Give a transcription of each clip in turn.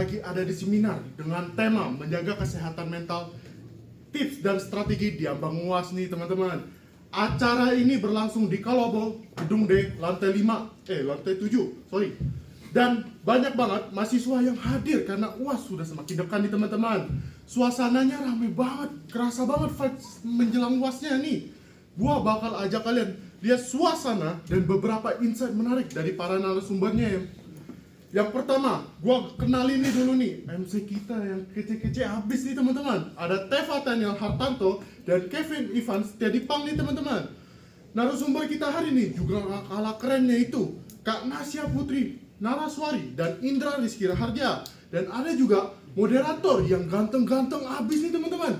Lagi ada di seminar dengan tema menjaga kesehatan mental, tips dan strategi di ambang UAS nih teman-teman. Acara ini berlangsung di Kalobo, Gedung D, lantai 7, sorry. Dan banyak banget mahasiswa yang hadir karena UAS sudah semakin dekat nih teman-teman. Suasananya rame banget, kerasa banget vibes menjelang UASnya nih. Gua bakal ajak kalian lihat suasana dan beberapa insight menarik dari para narasumbernya ya. Yang pertama, gua kenalin nih dulu nih MC kita yang kece-kece abis nih teman-teman. Ada Teva Daniel Hartanto dan Kevin Ivan Setiadipang nih teman-teman. Narasumber kita hari ini juga gak kalah kerennya itu Kak Nasya Putri Naraswari dan Indra Rizky Raharja. Dan ada juga moderator yang ganteng-ganteng abis nih teman-teman,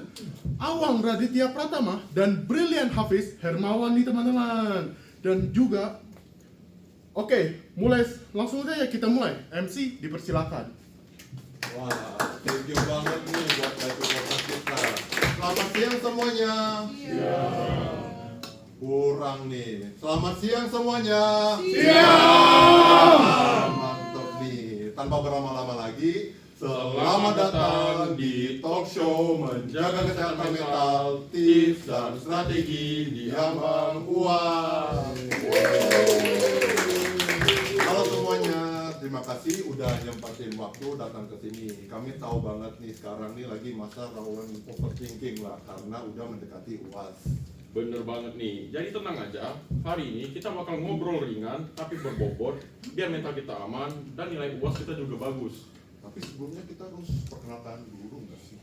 Awang Raditya Pratama dan Brilian Hafiz Hermawan nih teman-teman. Dan juga oke, langsung saja kita mulai. MC dipersilakan. Wah, thank you banget nih buat live kita. Selamat siang semuanya. Iya. Kurang nih. Selamat siang semuanya. Siang. Mantap nih. Tanpa berlama-lama lagi, selamat datang di talk show menjaga kesehatan mental, tips dan strategi di ambang UAS. Halo semuanya, terima kasih udah nyempatin waktu datang ke sini. Kami tahu banget nih sekarang nih lagi masa rawan overthinking lah karena udah mendekati UAS. Bener banget nih, jadi tenang aja. Hari ini kita bakal ngobrol ringan tapi berbobot biar mental kita aman dan nilai UAS kita juga bagus. Tapi sebelumnya kita harus perkenalkan dulu nggak sih?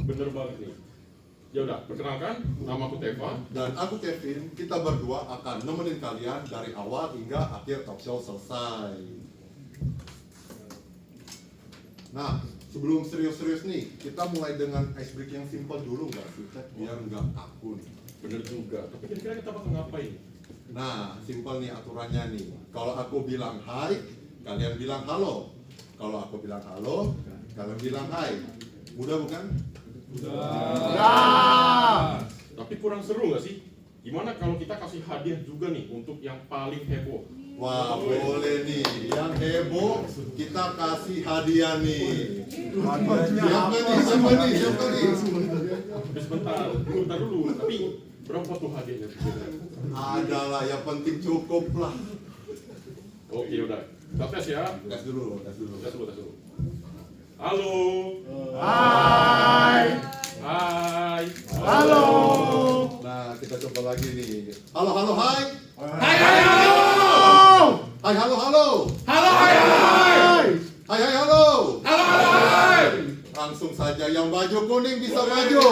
Bener banget nih. Ya udah, perkenalkan, nama aku Teva dan aku Kevin. Kita berdua akan nemenin kalian dari awal hingga akhir talk show selesai. Nah, sebelum serius-serius nih, kita mulai dengan icebreaking yang simple dulu nggak sih, biar nggak kaku nih. Bener juga, tapi kira-kira kita bakal ngapain? Nah, simple nih aturannya nih. Kalau aku bilang hai, kalian bilang halo. Kalau aku bilang halo, kalian bilang hai. Mudah bukan? Udah. Tapi kurang seru nggak sih? Gimana kalau kita kasih hadiah juga nih untuk yang paling heboh? Wah, boleh nih. Yang heboh kita kasih hadiah nih. Siapa nih? Sebentar dulu. Tapi berapa tuh hadiahnya? Adalah yang penting cukup lah. Oke, udah. Kita tes ya. Tes dulu. Halo. Hai. Halo. Nah, kita coba lagi nih. Halo, hai. Hai. Hai, halo. Hai. Hai, halo. Langsung saja yang baju kuning bisa maju.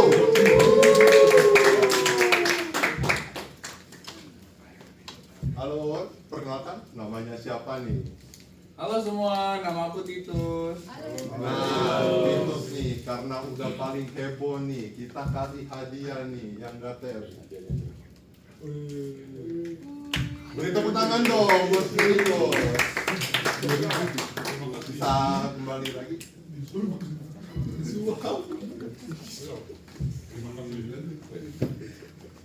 Halo, perkenalkan namanya siapa nih? Halo semua, nama aku Titus. Nah, Titus nih, karena udah paling heboh nih, kita kasih hadiah nih yang gatel. Beri tepuk tangan dong buat Titus. Bisa kembali lagi?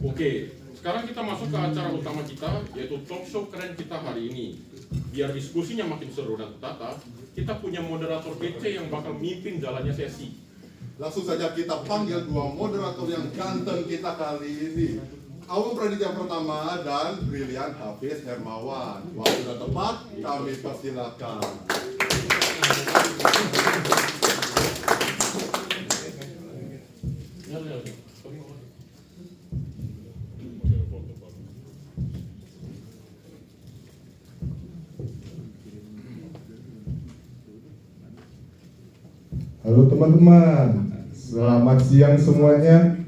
Oke, sekarang kita masuk ke acara utama kita, yaitu talk show keren kita hari ini. Biar diskusinya makin seru dan tertata, kita punya moderator kece yang bakal mimpin jalannya sesi. Langsung saja kita panggil dua moderator yang ganteng kita kali ini. Awang Praditya Pratama dan Brilian Hafiz Hermawan. Waktu sudah tepat, kami persilakan. Halo teman-teman, selamat siang semuanya.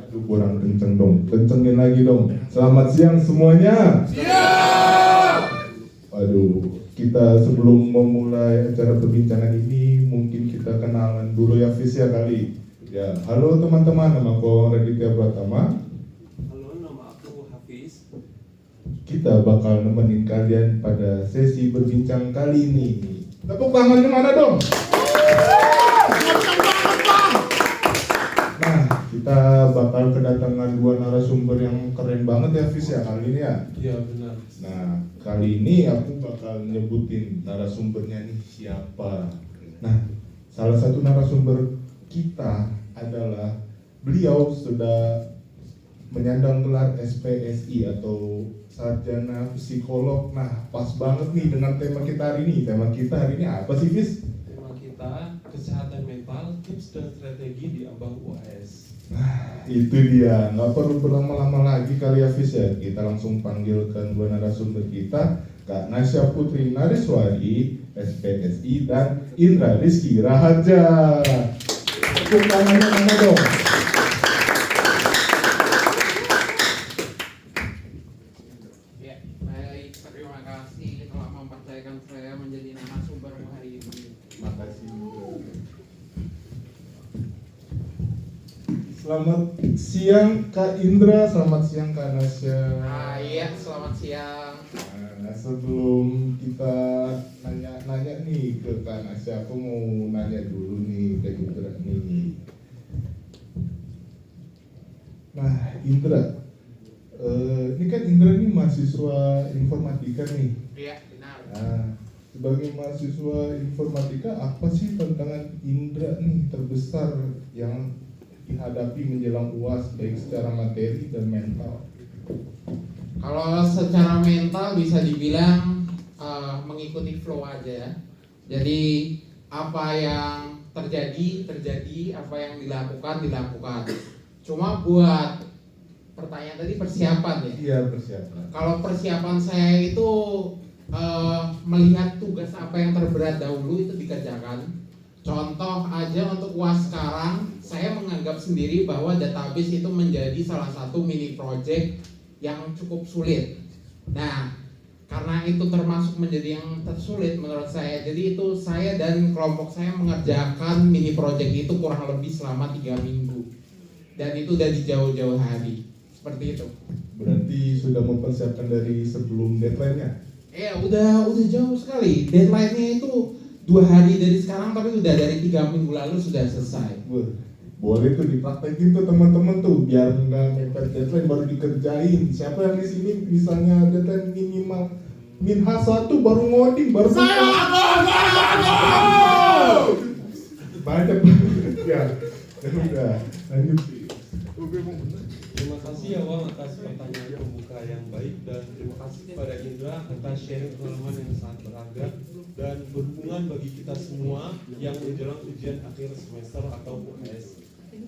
Aduh kurang kenceng dong, kencengin lagi dong. Selamat siang semuanya. Aduh, kita sebelum memulai acara perbincangan ini mungkin kita kenalan dulu ya Fis ya kali. Ya, halo teman-teman, nama aku Awang Raditya Pratama. Halo, nama aku Hafiz. Kita bakal nemenin kalian pada sesi berbincang kali ini. Tepuk tangan kemana dong? Nah, kita kita bakal kedatangan dua narasumber yang keren banget ya Fis ya kali ini ya. Iya benar. Nah kali ini aku bakal nyebutin narasumbernya nih siapa. Nah salah satu narasumber kita adalah beliau sudah menyandang gelar SPSI atau Sarjana Psikolog. Nah pas banget nih dengan tema kita hari ini. Tema kita hari ini apa sih Fis? Tema kita kesehatan mental, tips dan strategi di ambang UAS. Nah itu dia, nggak perlu berlama-lama lagi kali ya Fis ya. Kita langsung panggilkan dua narasumber kita, Kak Nasya Putri Nariswari, SPSI, dan Indra Rizky Raharja. Tepuk tangannya mana dong? Ya, baik. Terima kasih telah mempercayakan saya menjadi narasumber hari ini. Makasih. Selamat siang Kak Indra, selamat siang Kak Nasya. Iya, selamat siang. Nah, sebelum kita nanya nih ke Kak Nasya, aku mau nanya dulu nih ke Indra nih. Nah, Indra, ini kan Indra nih mahasiswa informatika nih. Iya, benar. Nah, sebagai mahasiswa informatika, apa sih tantangan Indra nih terbesar yang dihadapi menjelang UAS baik secara materi dan mental? Kalau secara mental bisa dibilang mengikuti flow aja ya. Jadi apa yang terjadi, apa yang dilakukan. Cuma buat pertanyaan tadi persiapan ya. Iya, persiapan. Kalau persiapan saya itu melihat tugas apa yang terberat dahulu itu dikerjakan. Contoh aja untuk UAS sekarang, saya menganggap sendiri bahwa database itu menjadi salah satu mini project yang cukup sulit. Nah, karena itu termasuk menjadi yang tersulit menurut saya. Jadi itu saya dan kelompok saya mengerjakan mini project itu kurang lebih selama 3 minggu. Dan itu udah di jauh-jauh hari. Seperti itu. Berarti sudah mempersiapkan dari sebelum deadline-nya? Udah jauh sekali. Deadline-nya itu 2 hari dari sekarang, tapi udah dari 3 minggu lalu sudah selesai. Boleh tuh dipraktekin tuh teman-teman tuh biar nggak mepet deadline baru dikerjain. Siapa yang di sini misalnya deadline minimal -1 baru ngoding baru banyak ya. Udah lanjut. Terima kasih ya Wang atas pertanyaan pembuka yang baik dan terima kasih kepada Indra atas sharing pengalaman yang sangat berharga dan berhubungan bagi kita semua yang menjelang ujian akhir semester atau UAS.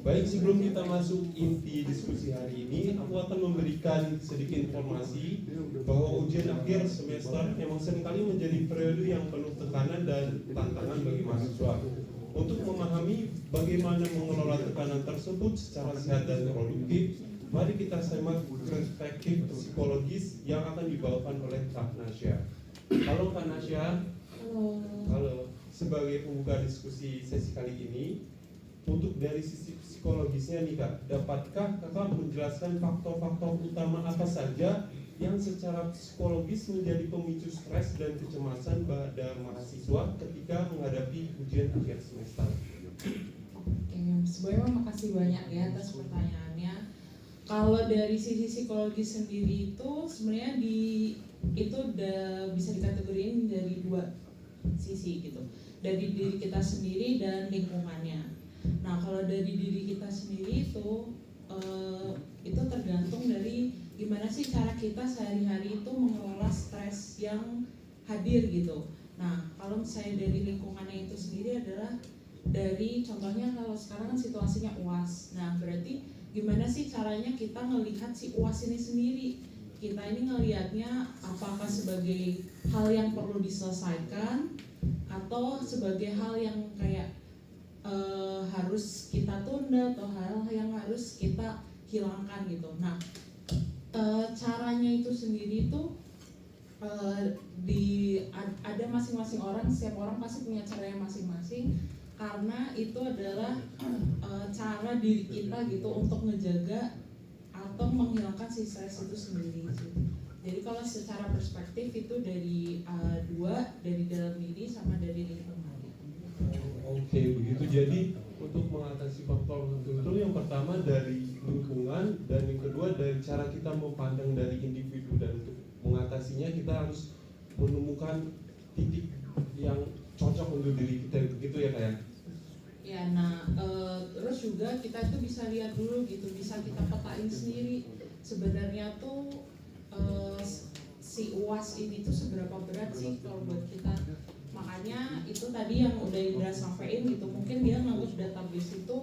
Baik, sebelum kita masuk inti diskusi hari ini, aku akan memberikan sedikit informasi bahwa ujian akhir semester memang seringkali menjadi periode yang penuh tekanan dan tantangan bagi mahasiswa. Untuk memahami bagaimana mengelola tekanan tersebut secara sehat dan produktif, mari kita simak perspektif psikologis yang akan dibawakan oleh Kak Nasya. Halo Kak Nasya. Halo. Sebagai pembuka diskusi sesi kali ini, untuk dari sisi psikologisnya nih Kak, dapatkah Kakak menjelaskan faktor-faktor utama apa saja yang secara psikologis menjadi pemicu stres dan kecemasan pada mahasiswa ketika menghadapi ujian akhir semester? Sebelumnya makasih banyak ya atas pertanyaannya. Kalau dari sisi psikologis sendiri itu sebenarnya itu udah bisa dikategorikan dari 2 sisi gitu, dari diri kita sendiri dan lingkungannya. Nah kalau dari diri kita sendiri itu tergantung dari gimana sih cara kita sehari-hari itu mengelola stres yang hadir gitu. Nah kalau misalnya dari lingkungannya itu sendiri adalah dari contohnya kalau sekarang kan situasinya UAS. Nah berarti gimana sih caranya kita ngelihat si UAS ini sendiri. Kita ini ngelihatnya apakah sebagai hal yang perlu diselesaikan atau sebagai hal yang kayak harus kita tunda atau hal yang harus kita hilangkan gitu. Nah caranya itu sendiri itu ada masing-masing orang, setiap orang pasti punya caranya masing-masing, karena itu adalah cara diri kita gitu untuk ngejaga atau menghilangkan si stres itu sendiri. Jadi kalau secara perspektif itu dari 2, dari dalam diri sama dari lingkungan. Oke, begitu. Jadi untuk mengatasi faktor itu yang pertama dari lingkungan dan yang kedua dari cara kita memandang dari individu, dan untuk mengatasinya kita harus menemukan titik yang cocok untuk diri kita, begitu ya kayak. Ya, nah terus juga kita tuh bisa lihat dulu gitu, bisa kita petain sendiri sebenarnya tuh si UAS ini tuh seberapa berat sih kalau buat kita. Makanya itu tadi yang udah Indra sampaikan gitu, mungkin dia nganggap database itu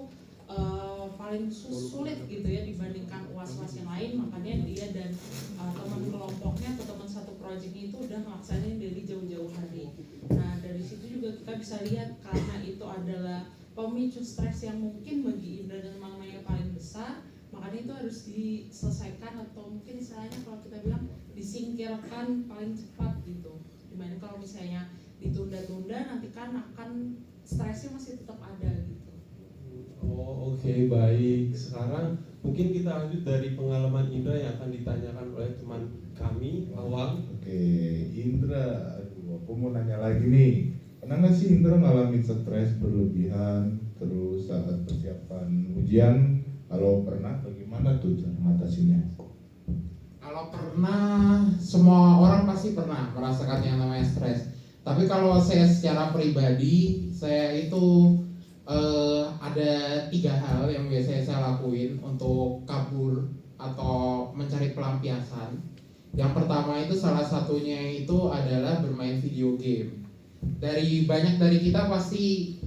paling sulit gitu ya dibandingkan UAS-UAS yang lain. Makanya dia dan teman kelompoknya atau teman satu proyek itu udah ngelaksanain dari jauh-jauh hari. Nah dari situ juga kita bisa lihat karena itu adalah pemicu stres yang mungkin bagi Indra dan Maya paling besar, makanya itu harus diselesaikan atau mungkin istilahnya kalau kita bilang disingkirkan paling cepat gitu. Dimana kalau misalnya ditunda-tunda nanti kan akan stresnya masih tetap ada gitu. Oh oke, baik. Sekarang mungkin kita lanjut dari pengalaman Indra yang akan ditanyakan oleh teman kami, Awang. Oke, Indra, aduh, aku mau nanya lagi nih. Pernah nggak sih Indra ngalamin stres berlebihan terus saat persiapan ujian? Kalau pernah, bagaimana tuh cara mengatasinya? Kalau pernah, semua orang pasti pernah merasakan yang namanya stres. Tapi kalau saya secara pribadi, saya itu ada 3 hal yang biasanya saya lakuin untuk kabur atau mencari pelampiasan. Yang pertama itu salah satunya itu adalah bermain video game. Banyak dari kita pasti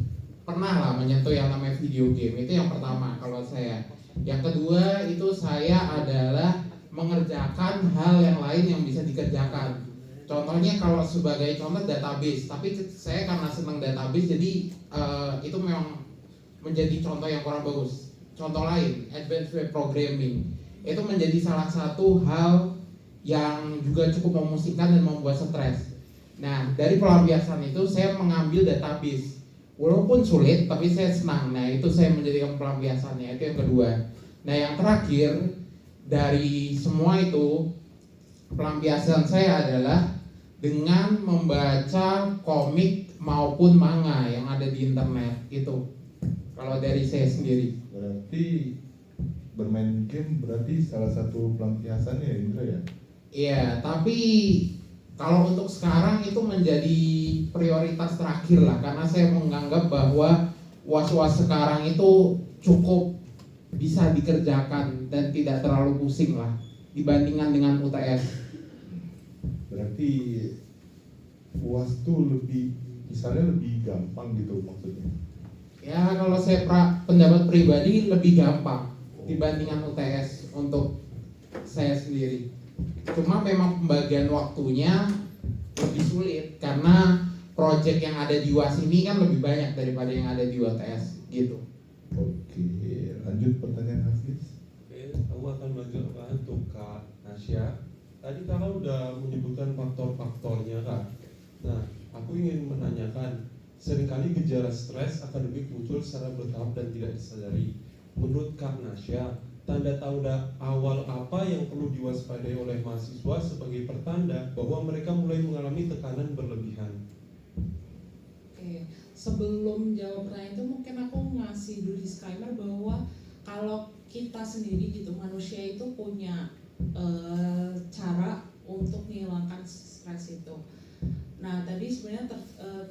pernah lah menyentuh yang namanya video game. Itu yang pertama kalau saya. Yang kedua itu saya adalah mengerjakan hal yang lain yang bisa dikerjakan. Contohnya kalau sebagai contoh database, tapi saya karena senang database jadi itu memang menjadi contoh yang kurang bagus. Contoh lain, advanced web programming itu menjadi salah satu hal yang juga cukup memusingkan dan membuat stres. Nah dari pelampiasan itu saya mengambil database, walaupun sulit tapi saya senang. Nah itu saya menjadikan pelampiasannya, itu yang kedua. Nah yang terakhir dari semua itu pelampiasan saya adalah dengan membaca komik maupun manga yang ada di internet itu. Kalau dari saya sendiri. Berarti bermain game berarti salah satu pelampiasannya ya Indra ya? Iya, tapi kalau untuk sekarang itu menjadi prioritas terakhir lah, karena saya menganggap bahwa UAS-UAS sekarang itu cukup bisa dikerjakan dan tidak terlalu pusing lah dibandingkan dengan UTS. Berarti UAS tuh misalnya lebih gampang gitu maksudnya? Ya kalau saya pendapat pribadi lebih gampang dibandingkan UTS untuk saya sendiri. Cuma memang pembagian waktunya lebih sulit karena proyek yang ada di UAS ini kan lebih banyak daripada yang ada di UTS gitu. Oke, lanjut pertanyaan Hafiz. Oke, aku akan melanjutkan untuk Kak Nasya. Tadi kakak udah menyebutkan faktor-faktornya kak. Nah, aku ingin menanyakan, seringkali gejala stres akademik muncul secara bertahap dan tidak disadari. Menurut Kak Nasya, tanda-tanda awal apa yang perlu diwaspadai oleh mahasiswa sebagai pertanda bahwa mereka mulai mengalami tekanan berlebihan? Oke, sebelum jawab pertanyaan itu mungkin aku ngasih dulu disclaimer bahwa kalau kita sendiri gitu manusia itu punya cara untuk menghilangkan stres itu. Nah tadi sebenarnya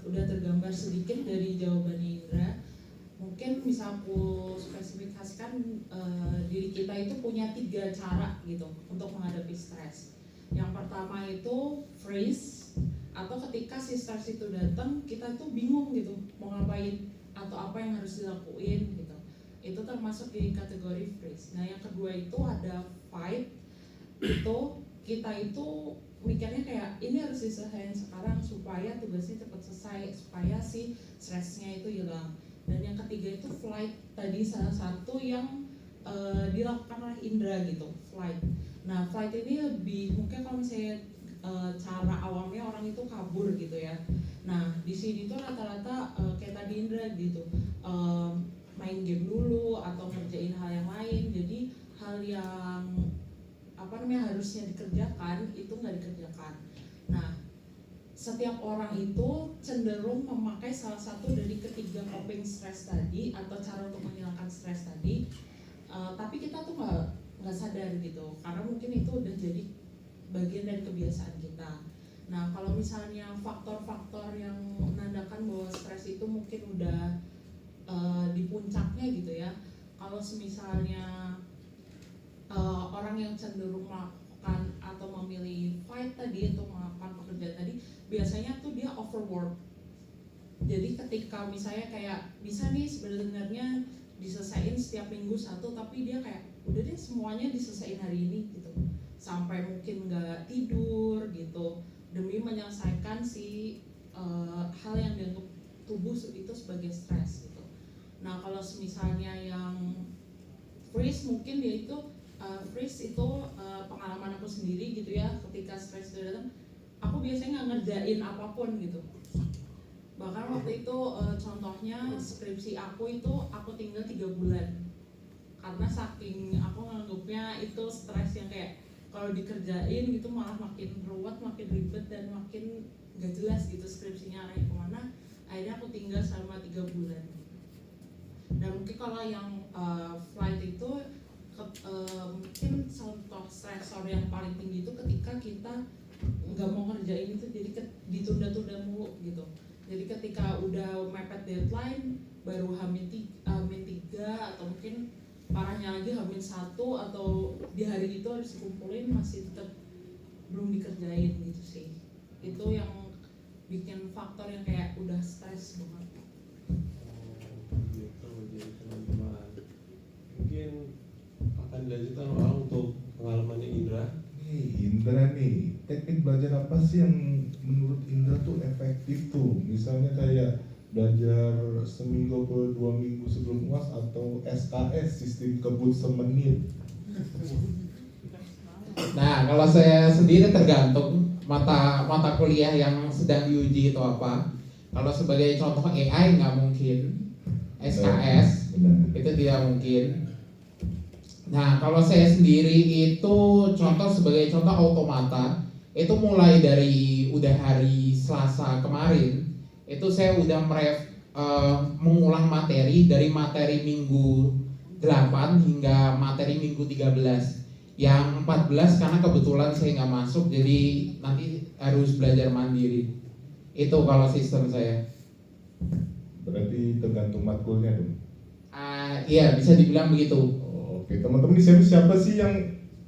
udah tergambar sedikit dari jawabannya Indra. Mungkin bisa aku spesifikasikan diri kita itu punya 3 cara gitu untuk menghadapi stres. Yang pertama itu freeze, atau ketika si stres itu datang kita tuh bingung gitu mau ngapain atau apa yang harus dilakuin gitu. Itu termasuk di kategori freeze. Nah yang kedua itu ada fight. Itu kita itu mikirnya kayak ini harus diselesaikan sekarang supaya tugasnya cepat selesai, supaya si stresnya itu hilang. Dan yang ketiga itu flight, tadi salah satu yang dilakukan oleh Indra gitu, flight. Nah flight ini lebih mungkin kalau misalnya cara awamnya orang itu kabur gitu ya. Nah di sini tuh rata-rata kayak tadi Indra gitu, main game dulu atau ngerjain hal yang lain. Jadi hal yang harusnya dikerjakan itu nggak dikerjakan. Nah setiap orang itu cenderung memakai salah satu dari ketiga coping stress tadi atau cara untuk menghilangkan stres tadi, tapi kita tuh nggak sadar gitu, karena mungkin itu udah jadi bagian dari kebiasaan kita. Nah, kalau misalnya faktor-faktor yang menandakan bahwa stres itu mungkin udah di puncaknya gitu ya, kalau misalnya orang yang cenderung melakukan atau memilih fight tadi atau melakukan pekerjaan tadi, biasanya tuh dia overwork. Jadi ketika misalnya kayak bisa nih sebenarnya diselesain setiap minggu satu, tapi dia kayak udah deh semuanya diselesain hari ini gitu, sampai mungkin nggak tidur gitu demi menyelesaikan si hal yang dianggap tubuh itu sebagai stres gitu. Nah, kalau misalnya yang freeze, mungkin dia itu freeze itu pengalaman aku sendiri gitu ya, ketika stres itu datang aku biasanya nggak ngerjain apapun gitu. Bahkan waktu itu contohnya skripsi aku itu aku tinggal 3 bulan karena saking aku nganggapnya itu stres yang kayak kalau dikerjain gitu malah makin ruwet, makin ribet, dan makin nggak jelas gitu skripsinya arahnya kemana. Akhirnya aku tinggal selama 3 bulan. Dan mungkin kalau yang flight itu mungkin contoh stresor yang paling tinggi itu ketika kita nggak mau ngerjain itu, jadi ditunda-tunda mulu gitu. Jadi ketika udah mepet deadline baru H-3 atau mungkin parahnya lagi H-1 atau di hari itu harus dikumpulin masih tetap belum dikerjain gitu sih. Itu yang bikin faktor yang kayak udah stres banget. Gitu, jadi teman-teman mungkin akan dilanjutkan orang untuk pengalamannya Indra. Indra nih, teknik belajar apa sih yang menurut Indra tuh efektif tuh? Misalnya kayak belajar seminggu ke 2 minggu sebelum UAS atau SKS, sistem kebut semenit. Nah, kalau saya sendiri tergantung mata kuliah yang sedang diuji itu apa. Kalau sebagai contoh AI nggak mungkin, SKS itu tidak mungkin. Nah, kalau saya sendiri itu contoh sebagai contoh automata, itu mulai dari udah hari Selasa kemarin, itu saya udah mengulang materi dari materi minggu 8 hingga materi minggu 13. Yang 14 karena kebetulan saya nggak masuk, jadi nanti harus belajar mandiri. Itu kalau sistem saya. Berarti tergantung matkulnya dong. Iya, bisa dibilang begitu. Oke, teman-teman di sini siapa sih yang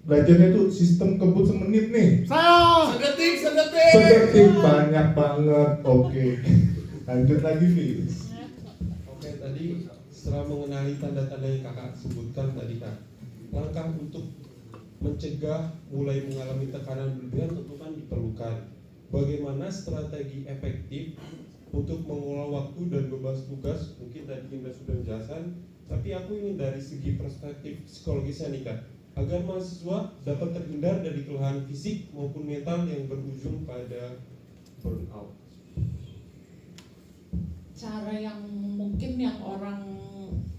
belajarnya tuh sistem kebut semenit nih? Saya. Sedetik banyak banget. Oke. Lanjut lagi, Fis. Oke, tadi setelah mengenali tanda-tanda yang kakak sebutkan tadi kak, langkah untuk mencegah mulai mengalami tekanan berlebihan tentu kan diperlukan. Bagaimana strategi efektif untuk mengolah waktu dan beban tugas? Mungkin tadi Indra sudah menjelaskan, tapi aku ingin dari segi perspektif psikologisnya nih kak, agar mahasiswa dapat terhindar dari keluhan fisik maupun mental yang berujung pada burnout. Cara yang mungkin yang orang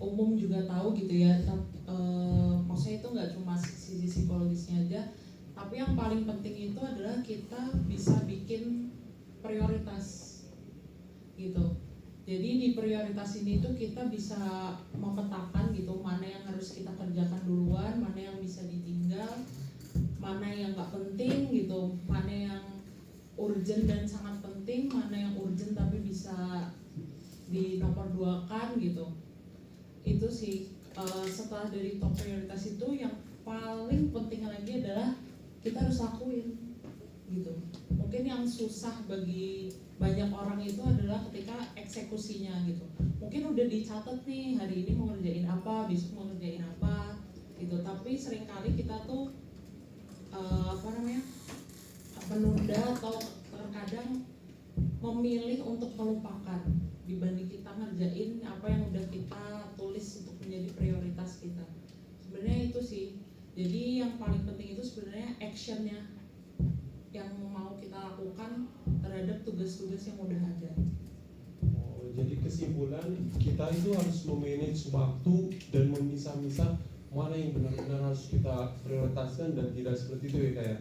umum juga tahu gitu ya, maksudnya itu nggak cuma sisi psikologisnya aja, tapi yang paling penting itu adalah kita bisa bikin prioritas gitu. Jadi di prioritas ini tuh kita bisa memetakan gitu mana yang harus kita kerjakan duluan, mana yang bisa ditinggal, mana yang nggak penting gitu, mana yang urgent dan sangat penting, mana yang urgent tapi bisa di nomor 2-kan gitu. Itu sih setelah dari top prioritas itu yang paling penting lagi adalah kita harus lakuin gitu. Mungkin yang susah bagi banyak orang itu adalah ketika eksekusinya gitu. Mungkin udah dicatat nih hari ini mau ngerjain apa, besok mau ngerjain apa gitu. Tapi seringkali kita tuh menunda atau terkadang memilih untuk melupakan dibanding kita ngerjain apa yang udah kita tulis untuk menjadi prioritas kita. Sebenarnya itu sih. Jadi yang paling penting itu sebenarnya actionnya yang mau kita lakukan terhadap tugas-tugas yang udah ada. Oh, jadi kesimpulan kita itu harus memanage waktu dan memisah-misah mana yang benar-benar harus kita prioritaskan dan tidak seperti itu ya kayak.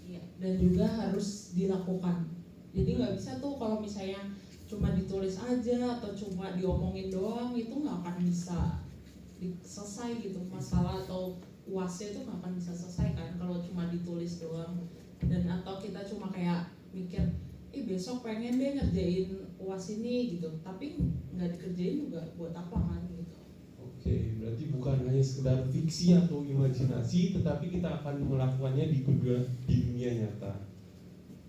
Iya, dan juga harus dilakukan. Jadi nggak bisa tuh kalau misalnya cuma ditulis aja atau cuma diomongin doang, itu nggak akan bisa selesai gitu masalah, atau UASnya itu nggak akan bisa selesai kan kalau cuma ditulis doang. Dan atau kita cuma kayak mikir, besok pengen deh ngerjain UAS ini gitu, tapi nggak dikerjain juga buat apa kan gitu. Oke, berarti bukan hanya sekedar fiksi atau imajinasi, tetapi kita akan melakukannya di dunia nyata.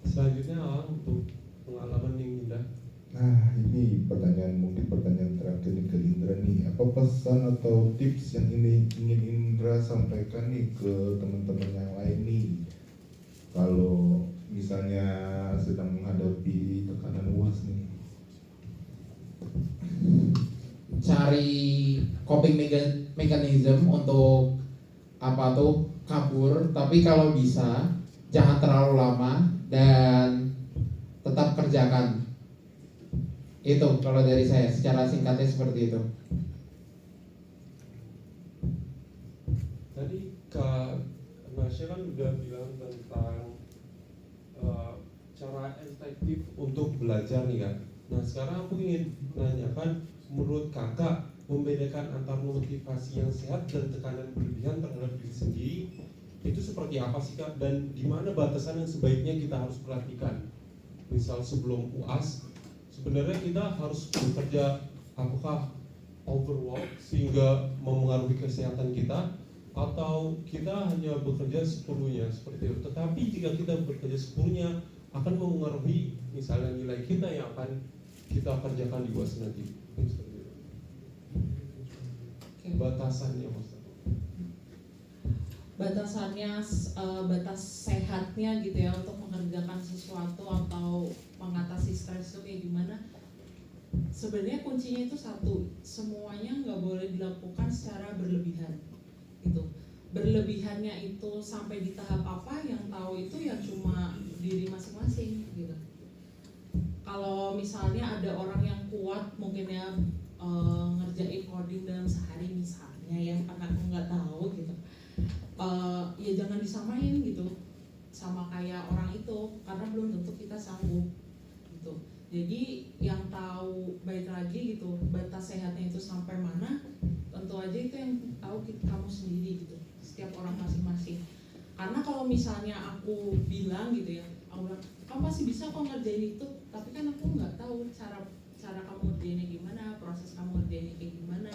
Selanjutnya untuk pengalaman yang indah. Nah, ini mungkin pertanyaan terakhir nih ke Indra nih. Apa pesan atau tips yang ini ingin Indra sampaikan nih ke teman-teman yang lain nih? Kalau misalnya sedang menghadapi tekanan UAS nih. Cari coping mechanism untuk kabur, tapi kalau bisa jangan terlalu lama dan tetap kerjakan. Itu kalau dari saya secara singkatnya seperti itu. Tadi Kak Nasya kan udah bilang tentang cara efektif untuk belajar nih kan. Nah sekarang aku ingin menanyakan, menurut kakak membedakan antara motivasi yang sehat dan tekanan berlebihan terhadap diri sendiri itu seperti apa sih Kak? Dan di mana batasan yang sebaiknya kita harus perhatikan? Misal sebelum UAS, sebenarnya kita harus bekerja apakah overwork sehingga mempengaruhi kesehatan kita, atau kita hanya bekerja sepenuhnya seperti itu. Tetapi jika kita bekerja sepenuhnya akan mempengaruhi misalnya nilai kita yang akan kita kerjakan di UAS nanti. Seperti itu. Batasannya Mas. Batasannya, batas sehatnya gitu ya untuk mengerjakan sesuatu atau mengatasi stres itu kayak gimana? Sebenarnya kuncinya itu satu, semuanya nggak boleh dilakukan secara berlebihan gitu. Berlebihannya itu sampai di tahap apa yang tahu itu ya cuma diri masing-masing gitu. Kalau misalnya ada orang yang kuat mungkin ya ngerjain coding dalam sehari misalnya ya, karena aku nggak tahu gitu, ya jangan disamain gitu sama kayak orang itu, karena belum tentu kita sanggup gitu. Jadi yang tahu baik lagi gitu batas sehatnya itu sampai mana, tentu aja itu yang tahu kamu sendiri gitu, setiap orang masing-masing. Karena kalau misalnya aku bilang gitu ya, aku bilang kamu pasti bisa kok ngerjain itu, tapi kan aku nggak tahu cara kamu ngerjainnya gimana, proses kamu ngerjainnya kayak gimana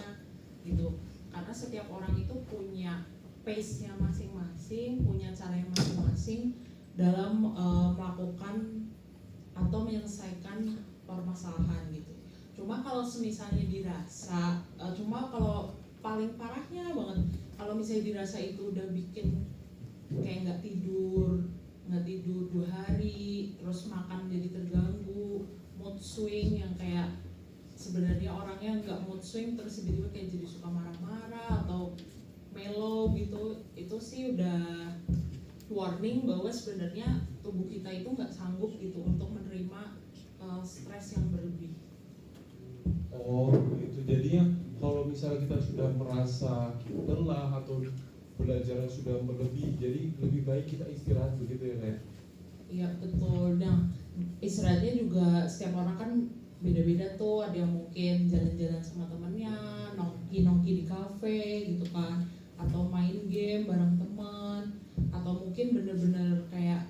gitu. Karena setiap orang itu punya pace-nya masing-masing, punya cara yang masing-masing dalam melakukan atau menyelesaikan permasalahan gitu. Cuma kalau misalnya dirasa, cuma kalau paling parahnya banget, kalau misalnya dirasa itu udah bikin kayak nggak tidur 2 hari, terus makan jadi terganggu, mood swing yang kayak sebenarnya orangnya nggak mood swing terus tiba-tiba kayak jadi suka marah-marah atau mellow gitu, itu sih udah warning bahwa sebenarnya tubuh kita itu nggak sanggup gitu untuk menerima stres yang berlebih. Oh gitu, jadinya kalau misalnya kita sudah merasa lelah atau belajar sudah berlebih, jadi lebih baik kita istirahat begitu ya Kak? Iya betul. Nah istirahatnya juga setiap orang kan beda-beda tuh, ada yang mungkin jalan-jalan sama temennya, nongki di kafe gitu kan, atau main game bareng teman, atau mungkin bener-bener kayak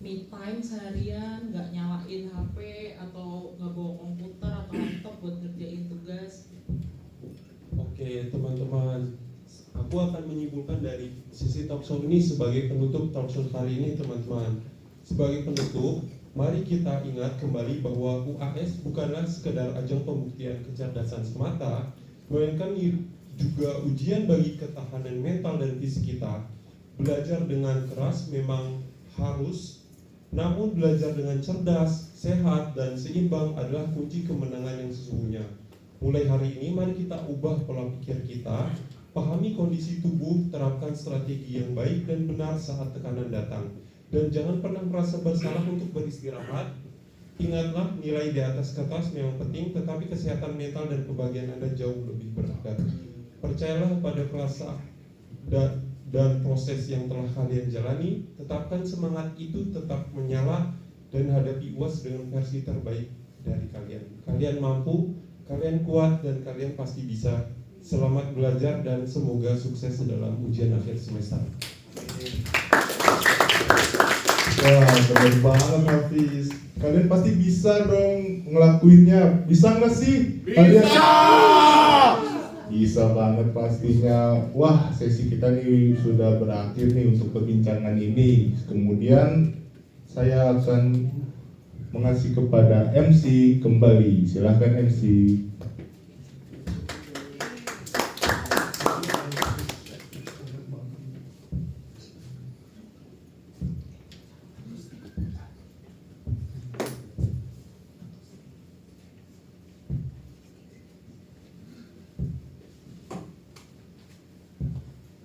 me time seharian, nggak nyalain HP atau nggak bawa komputer atau laptop buat ngerjain tugas. Oke teman-teman, aku akan menyimpulkan dari sisi talkshow ini sebagai penutup talkshow kali ini teman-teman. Sebagai penutup, mari kita ingat kembali bahwa UAS bukanlah sekedar ajang pembuktian kecerdasan semata, melainkan juga ujian bagi ketahanan mental dan fisik kita. Belajar dengan keras memang harus, namun belajar dengan cerdas, sehat, dan seimbang adalah kunci kemenangan yang sesungguhnya. Mulai hari ini mari kita ubah pola pikir kita, pahami kondisi tubuh, terapkan strategi yang baik dan benar saat tekanan datang. Dan jangan pernah merasa bersalah untuk beristirahat. Ingatlah, nilai di atas kertas memang penting, tetapi kesehatan mental dan kebahagiaan Anda jauh lebih berharga. Percayalah pada perasaan dan proses yang telah kalian jalani. Tetapkan semangat itu tetap menyala dan hadapi UAS dengan versi terbaik dari kalian. Kalian mampu, kalian kuat, dan kalian pasti bisa. Selamat belajar dan semoga sukses dalam ujian akhir semester. Wah, keren banget Hafiz. Kalian pasti bisa dong ngelakuinnya. Bisa nggak sih? Kalian bisa banget pastinya. Wah, sesi kita nih sudah berakhir nih untuk perbincangan ini. Kemudian saya akan mengasih kepada MC kembali. Silahkan MC.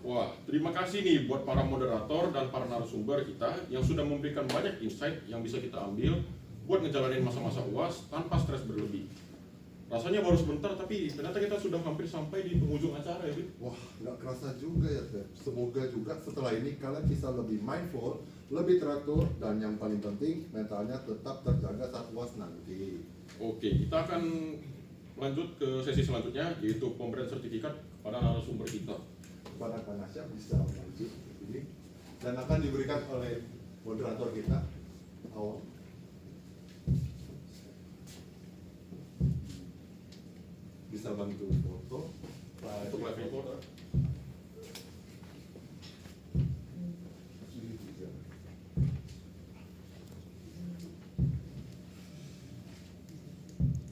Wah, terima kasih nih buat para moderator dan para narasumber kita yang sudah memberikan banyak insight yang bisa kita ambil buat ngejalanin masa-masa UAS tanpa stres berlebih. Rasanya baru sebentar, tapi ternyata kita sudah hampir sampai di penghujung acara ya, Bib. Wah, nggak kerasa juga ya, Teh. Semoga juga setelah ini kalian bisa lebih mindful, lebih teratur, dan yang paling penting mentalnya tetap terjaga saat UAS nanti. Oke, kita akan lanjut ke sesi selanjutnya, yaitu pemberian sertifikat kepada narasumber kita. Kepada Kak Nasya bisa lanjut ini dan akan diberikan oleh moderator kita awal. Bisa bantu foto Untuk live recorder.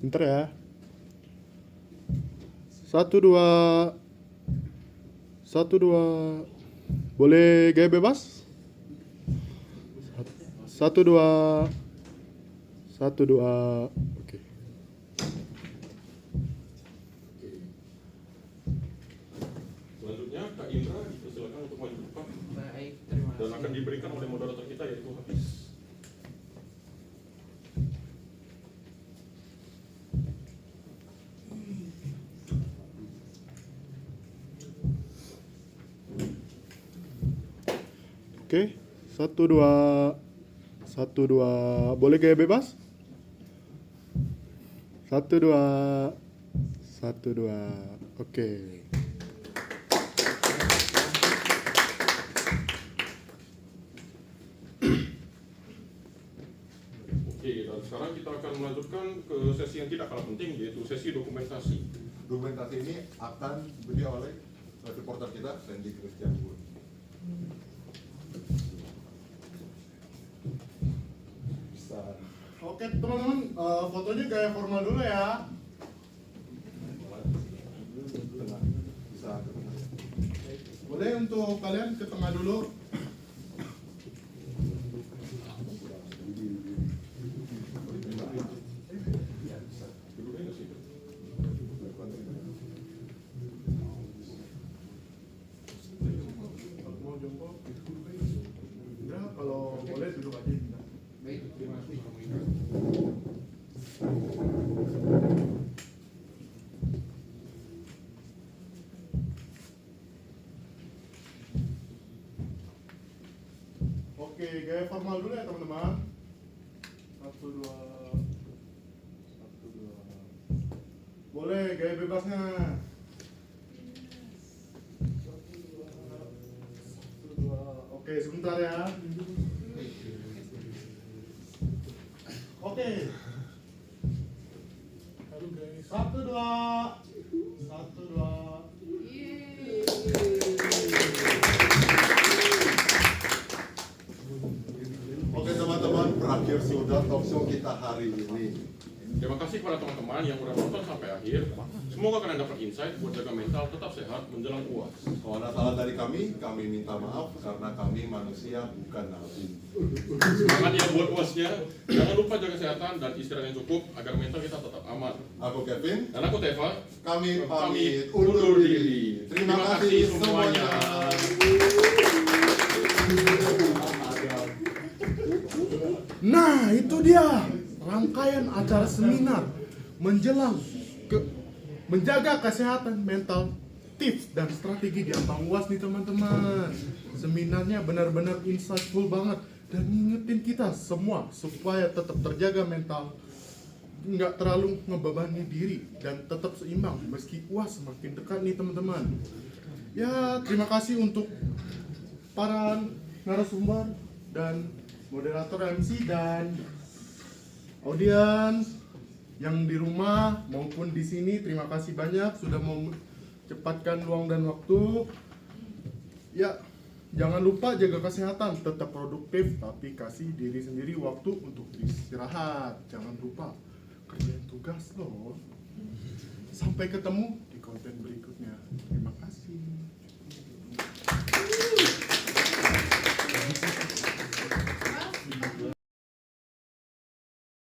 Bentar ya. 1, 2 boleh gaya bebas? 1, 2 oke. Selanjutnya Kak Indra dipersilakan untuk maju ke depan Baik, terima dan kasih. akan diberikan oleh moderator kita yaitu Hafiz. Oke, 1, 2 boleh gaya bebas? 1, 2 oke. Oke, dan sekarang kita akan melanjutkan ke sesi yang tidak kalah penting, yaitu sesi dokumentasi. Dokumentasi ini akan diberi oleh reporter kita Sandy Christian Wood. Bisa. Oke teman-teman, fotonya gaya formal dulu ya. Tengah. Bisa ke tengah. Boleh untuk kalian ke tengah dulu. Duduknya nggak sih? Kalau mau jongkok, duduk aja. Enggak, kalau boleh duduk aja. Baik, terima kasih. Oke, gaya formal dulu ya teman-teman. 1, 2 boleh gaya bebasnya. 1, 2 oke sebentar ya. Oke. Aduh guys. 1, 2 Oke teman-teman, berakhir sudah talk show kita hari ini. Terima kasih kepada teman-teman yang udah nonton sampai akhir. Semoga kalian dapat insight buat jaga mental tetap sehat menjelang UAS. Kalau ada salah dari kami minta maaf karena kami manusia bukan nabi. Semangat ya buat UASnya. Jangan lupa jaga kesehatan dan istirahat yang cukup agar mental kita tetap aman. Aku Kevin, Dan aku Teva. kami Kami pamit undur diri. Terima kasih semuanya. Nah, itu dia rangkaian acara seminar menjelang menjaga kesehatan mental, tips dan strategi di ambang UAS nih teman-teman. Seminarnya benar-benar insightful banget dan ngingetin kita semua supaya tetap terjaga mental, nggak terlalu ngebebani diri dan tetap seimbang meski UAS semakin dekat nih teman-teman. Ya, terima kasih untuk para narasumber dan moderator MC dan audiens yang di rumah maupun di sini. Terima kasih banyak sudah mau cepatkan ruang dan waktu. Ya, jangan lupa jaga kesehatan, tetap produktif, tapi kasih diri sendiri waktu untuk istirahat. Jangan lupa kerjain tugas loh. Sampai ketemu di konten berikutnya. Terima kasih.